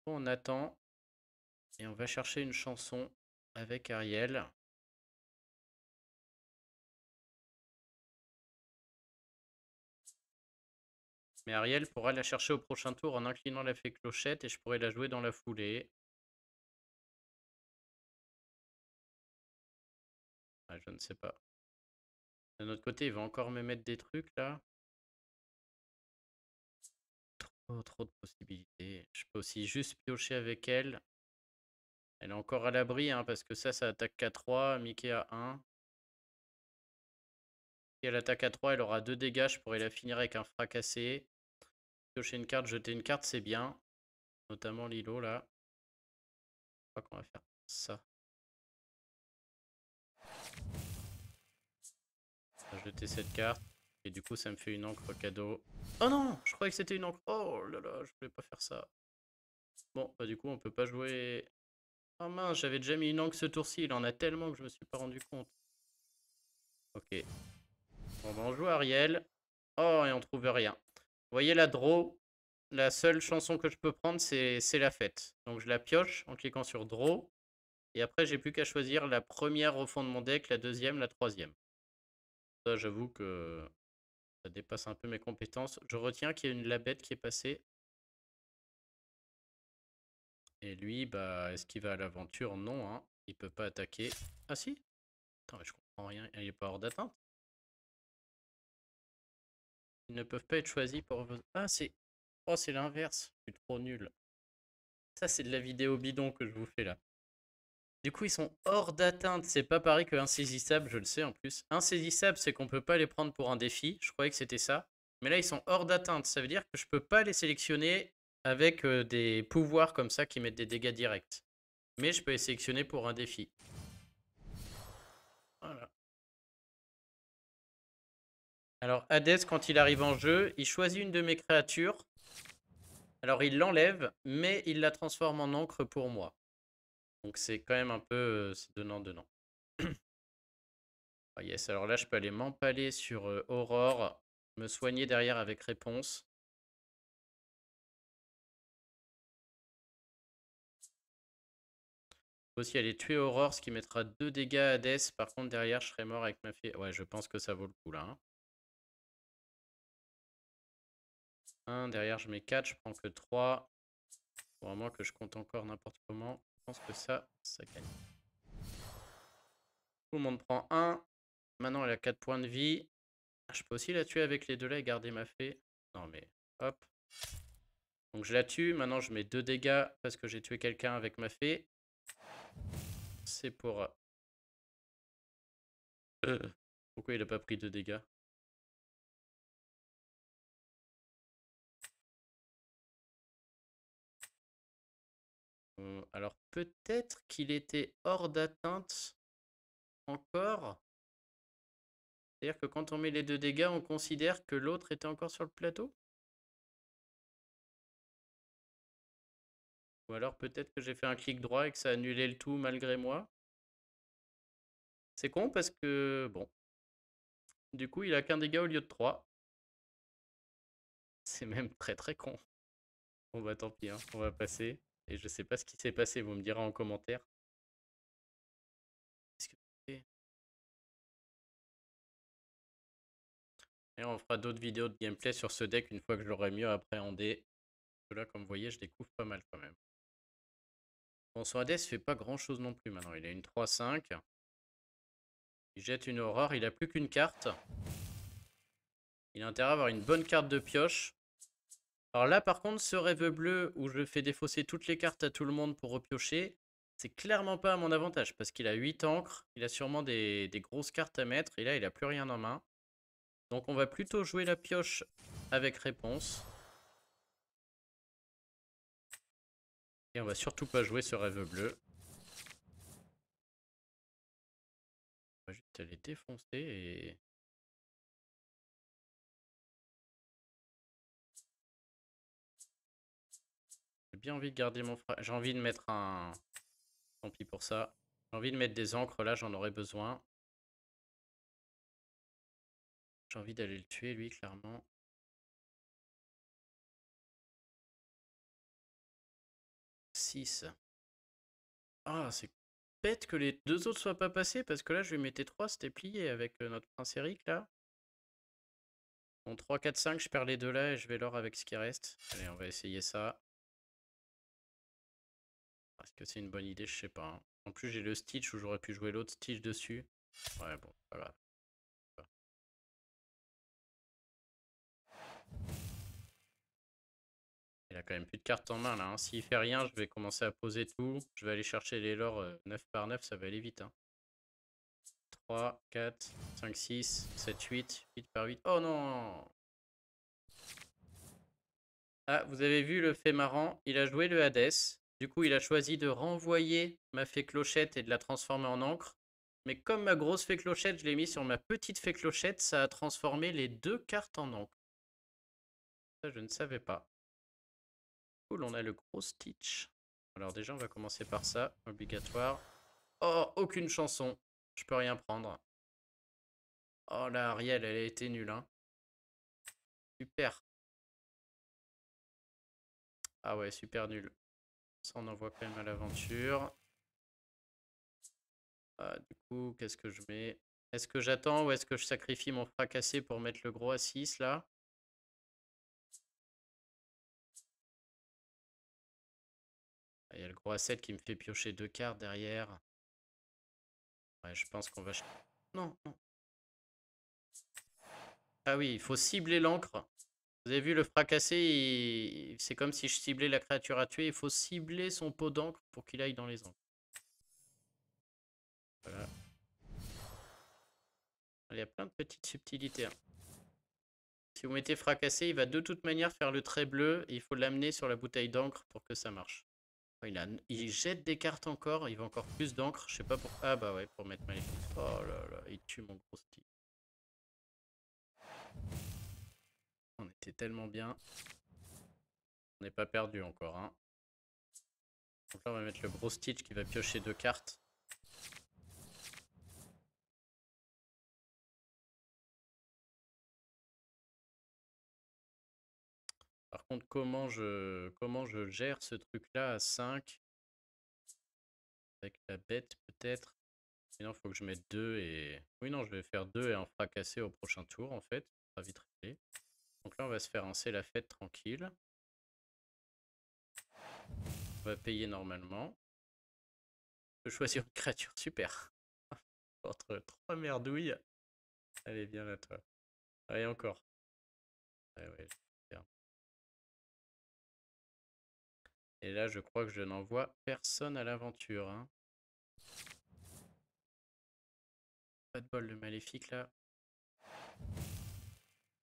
Soit on attend et on va chercher une chanson avec Ariel. Mais Ariel pourra la chercher au prochain tour en inclinant la fée clochette et je pourrais la jouer dans la foulée. Ah, je ne sais pas. De notre côté, il va encore me mettre des trucs là. Trop de possibilités. Je peux aussi juste piocher avec elle. Elle est encore à l'abri hein, parce que ça attaque qu'à 3. Mickey à 1. Si elle attaque à 3, elle aura 2 dégâts. Je pourrais la finir avec un fracassé. Piocher une carte, jeter une carte, c'est bien. Notamment Lilo là. Je crois qu'on va faire ça. On va jeter cette carte. Et du coup, ça me fait une encre cadeau. Oh non, je croyais que c'était une encre. Oh là là, je voulais pas faire ça. Bon, bah du coup, on peut pas jouer. Oh mince, j'avais déjà mis une encre ce tour-ci. Il en a tellement que je me suis pas rendu compte. Ok. Bon, bah on joue Ariel. Oh, et on trouve rien. Vous voyez la draw. La seule chanson que je peux prendre, c'est la fête. Donc je la pioche en cliquant sur draw. Et après, j'ai plus qu'à choisir la première au fond de mon deck, la deuxième, la troisième. Ça, j'avoue que ça dépasse un peu mes compétences. Je retiens qu'il y a une labette qui est passée. Et lui, bah, est-ce qu'il va à l'aventure? Non, hein. Il peut pas attaquer. Ah si? Attends, mais je comprends rien. Il est pas hors d'atteinte. Ils ne peuvent pas être choisis pour... Ah, c'est... Oh, c'est l'inverse. Je suis trop nul. Ça, c'est de la vidéo bidon que je vous fais là. Du coup, ils sont hors d'atteinte. C'est pas pareil que insaisissable, je le sais en plus. Insaisissable, c'est qu'on peut pas les prendre pour un défi. Je croyais que c'était ça. Mais là, ils sont hors d'atteinte. Ça veut dire que je peux pas les sélectionner avec des pouvoirs comme ça qui mettent des dégâts directs. Mais je peux les sélectionner pour un défi. Voilà. Alors, Hades, quand il arrive en jeu, il choisit une de mes créatures. Alors, il l'enlève, mais il la transforme en encre pour moi. Donc, c'est quand même un peu donnant-donnant. Ah yes, alors là je peux aller m'empaler sur Aurore, me soigner derrière avec réponse. Je peux aussi aller tuer Aurore, ce qui mettra 2 dégâts à Hades. Par contre derrière je serai mort avec ma fée. Ouais, je pense que ça vaut le coup là. Hein. 1, derrière je mets 4, je prends que 3. Pour un moins que je compte encore n'importe comment, je pense que ça gagne. Tout le monde prend 1. Maintenant elle a 4 points de vie. Je peux aussi la tuer avec les deux là et garder ma fée. Non mais hop. Donc je la tue. Maintenant je mets 2 dégâts parce que j'ai tué quelqu'un avec ma fée. C'est pour... Pourquoi il a pas pris 2 dégâts? Alors peut-être qu'il était hors d'atteinte encore. C'est-à-dire que quand on met les 2 dégâts, on considère que l'autre était encore sur le plateau? Ou alors peut-être que j'ai fait un clic droit et que ça a annulé le tout malgré moi. C'est con parce que, bon, du coup il a qu'un dégât au lieu de 3. C'est même très très con. Bon bah tant pis, hein, on va passer. Et je sais pas ce qui s'est passé, vous me direz en commentaire. Qu'est-ce que c'est? Et on fera d'autres vidéos de gameplay sur ce deck une fois que je l'aurai mieux appréhendé. Là, comme vous voyez, je découvre pas mal quand même. Bon, son Hades fait pas grand chose non plus maintenant. Il a une 3-5. Il jette une Aurore, il a plus qu'une carte. Il a intérêt à avoir une bonne carte de pioche. Alors là, par contre, ce rêve bleu où je fais défausser toutes les cartes à tout le monde pour repiocher, c'est clairement pas à mon avantage parce qu'il a 8 encres. Il a sûrement des grosses cartes à mettre et là, il a plus rien en main. Donc on va plutôt jouer la pioche avec réponse. Et on va surtout pas jouer ce rêve bleu. On va juste aller défoncer et... J'ai bien envie de garder mon frère. J'ai envie de mettre un... Tant pis pour ça. J'ai envie de mettre des encres là, j'en aurais besoin. J'ai envie d'aller le tuer lui, clairement. 6. Ah, c'est bête que les deux autres soient pas passés parce que là, je lui mettais 3, c'était plié avec notre prince Eric là. Bon, 3, 4, 5, je perds les deux là et je vais l'or avec ce qui reste. Allez, on va essayer ça. Est-ce que c'est une bonne idée? Je sais pas. Hein. En plus, j'ai le Stitch où j'aurais pu jouer l'autre Stitch dessus. Ouais, bon, pas grave. Il a quand même plus de cartes en main là. Hein. S'il fait rien, je vais commencer à poser tout. Je vais aller chercher les lores 9 par 9, ça va aller vite. Hein. 3, 4, 5, 6, 7, 8. 8 par 8. Oh non! Ah, vous avez vu le fait marrant, il a joué le Hades. Du coup, il a choisi de renvoyer ma fée clochette et de la transformer en encre. Mais comme ma grosse fée clochette, je l'ai mis sur ma petite fée clochette, ça a transformé les deux cartes en encre. Ça, je ne savais pas. Cool, on a le gros Stitch. Alors déjà, on va commencer par ça, obligatoire. Oh, aucune chanson. Je peux rien prendre. Oh, la Ariel, elle a été nulle, hein. Super. Ah ouais, super nul. Ça, on envoie quand même à l'aventure. Ah, du coup, qu'est-ce que je mets? Est-ce que j'attends ou est-ce que je sacrifie mon fracassé pour mettre le gros à 6 là? Il y a le gros à 7 qui me fait piocher 2 cartes derrière. Ouais, je pense qu'on va... Non, non. Ah oui, il faut cibler l'encre. Vous avez vu le fracassé, c'est comme si je ciblais la créature à tuer. Il faut cibler son pot d'encre pour qu'il aille dans les encres. Voilà. Il y a plein de petites subtilités. Hein. Si vous mettez fracassé, il va de toute manière faire le trait bleu. Et il faut l'amener sur la bouteille d'encre pour que ça marche. Il jette des cartes encore. Il veut encore plus d'encre. Je sais pas pourquoi. Ah bah ouais, pour mettre Maléfique. Oh là là, il tue mon gros style. On était tellement bien. On n'est pas perdu encore. Hein. Donc là, on va mettre le gros Stitch qui va piocher 2 cartes. Par contre, comment je gère ce truc-là à 5 avec la bête peut-être? Sinon, il faut que je mette 2 et... Oui, non, je vais faire 2 et un fracassé au prochain tour, en fait. Ça va vite régler. Donc là, on va se faire un c'est la fête tranquille. On va payer normalement. Je peux choisir une créature, super. Entre 3 merdouilles. Allez, viens là, toi. Allez, encore. Ouais, ouais, super. Et là, je crois que je n'envoie personne à l'aventure. Hein. Pas de bol, le maléfique, là.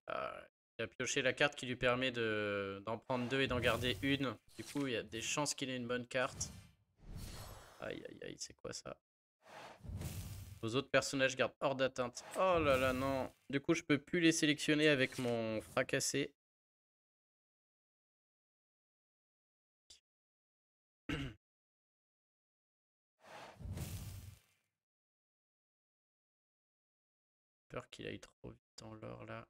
Ah, il a pioché la carte qui lui permet d'en prendre 2 et d'en garder une. Du coup, il y a des chances qu'il ait une bonne carte. Aïe, aïe, aïe, c'est quoi ça? Vos autres personnages gardent hors d'atteinte. Oh là là, non. Du coup, je peux plus les sélectionner avec mon fracassé. Peur qu'il aille trop vite dans l'or, là.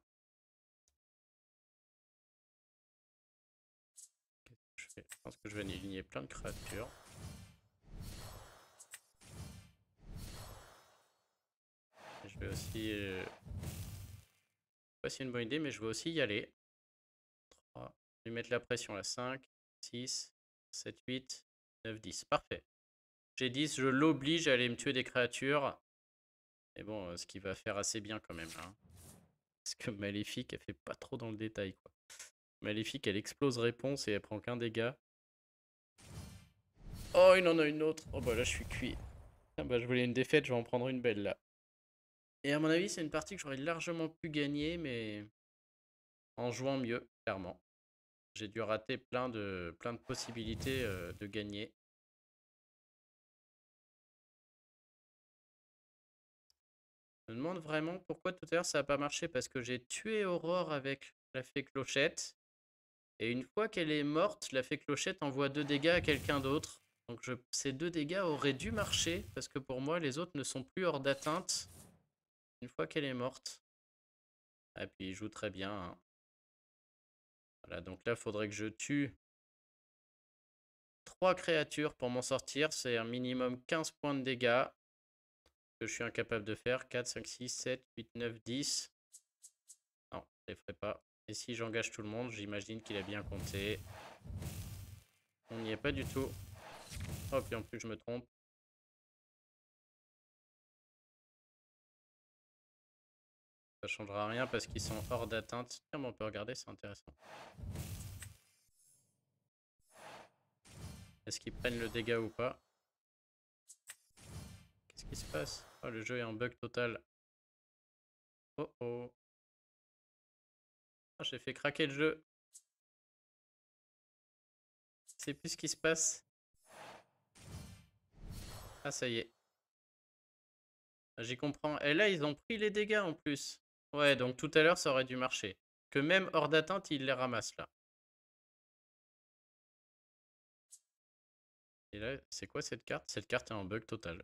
Qu'est-ce que je fais? Je pense que je vais aligner plein de créatures. Et je vais aussi... pas si c'est une bonne idée, mais je vais aussi y aller. 3. Je vais mettre la pression là. 5, 6, 7, 8, 9, 10. Parfait. J'ai 10, je l'oblige à aller me tuer des créatures. Et bon, ce qui va faire assez bien quand même. Hein. Parce que Maléfique, elle fait pas trop dans le détail. Quoi. Maléfique, elle explose réponse et elle prend qu'un dégât. Oh, il en a une autre. Oh bah là, je suis cuit. Ah bah, je voulais une défaite, je vais en prendre une belle là. Et à mon avis, c'est une partie que j'aurais largement pu gagner, mais en jouant mieux, clairement. J'ai dû rater plein de possibilités de gagner. Je me demande vraiment pourquoi tout à l'heure ça n'a pas marché, parce que j'ai tué Aurore avec la fée Clochette. Et une fois qu'elle est morte, la fée Clochette envoie 2 dégâts à quelqu'un d'autre. Donc ces 2 dégâts auraient dû marcher, parce que pour moi, les autres ne sont plus hors d'atteinte une fois qu'elle est morte. Ah, puis il joue très bien. Hein. Voilà, donc là, il faudrait que je tue 3 créatures pour m'en sortir. C'est un minimum 15 points de dégâts que je suis incapable de faire. 4, 5, 6, 7, 8, 9, 10. Non, je ne les ferai pas. Et si j'engage tout le monde, j'imagine qu'il a bien compté. On n'y est pas du tout. Hop, et en plus je me trompe. Ça changera rien parce qu'ils sont hors d'atteinte. Tiens, mais on peut regarder, c'est intéressant. Est-ce qu'ils prennent le dégât ou pas? Qu'est-ce qui se passe? Oh, le jeu est en bug total. Oh oh. Ah, j'ai fait craquer le jeu. C'est plus ce qui se passe. Ah, ça y est. Ah, j'y comprends. Et là, ils ont pris les dégâts en plus. Ouais, donc tout à l'heure, ça aurait dû marcher. Que même hors d'atteinte, ils les ramassent là. Et là, c'est quoi cette carte? Cette carte est en bug total.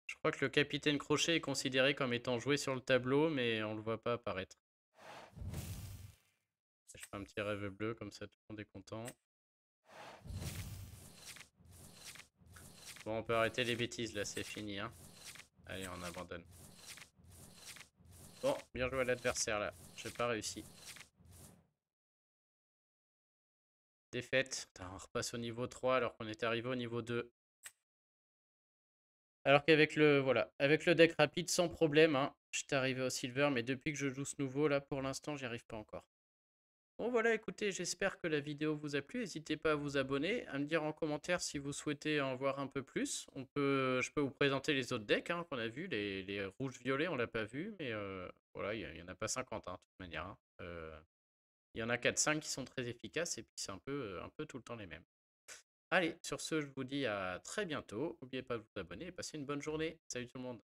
Je crois que le capitaine Crochet est considéré comme étant joué sur le tableau, mais on le voit pas apparaître. Je fais un petit rêve bleu, comme ça tout le monde est content. Bon, on peut arrêter les bêtises, là, c'est fini. Hein. Allez, on abandonne. Bon, bien joué à l'adversaire, là. J'ai pas réussi. Défaite. Putain, on repasse au niveau 3 alors qu'on était arrivé au niveau 2. Alors qu'avec voilà, avec le deck rapide, sans problème, hein, j'étais arrivé au silver, mais depuis que je joue ce nouveau, là, pour l'instant, j'y arrive pas encore. Bon voilà, écoutez, j'espère que la vidéo vous a plu. N'hésitez pas à vous abonner, à me dire en commentaire si vous souhaitez en voir un peu plus. Je peux vous présenter les autres decks hein, qu'on a vus, les rouges-violets, on l'a pas vu, mais voilà, il y en a pas 50 hein, de toute manière. Hein. Il y en a 4-5 qui sont très efficaces et puis c'est un peu tout le temps les mêmes. Allez, sur ce, je vous dis à très bientôt. N'oubliez pas de vous abonner et passez une bonne journée. Salut tout le monde.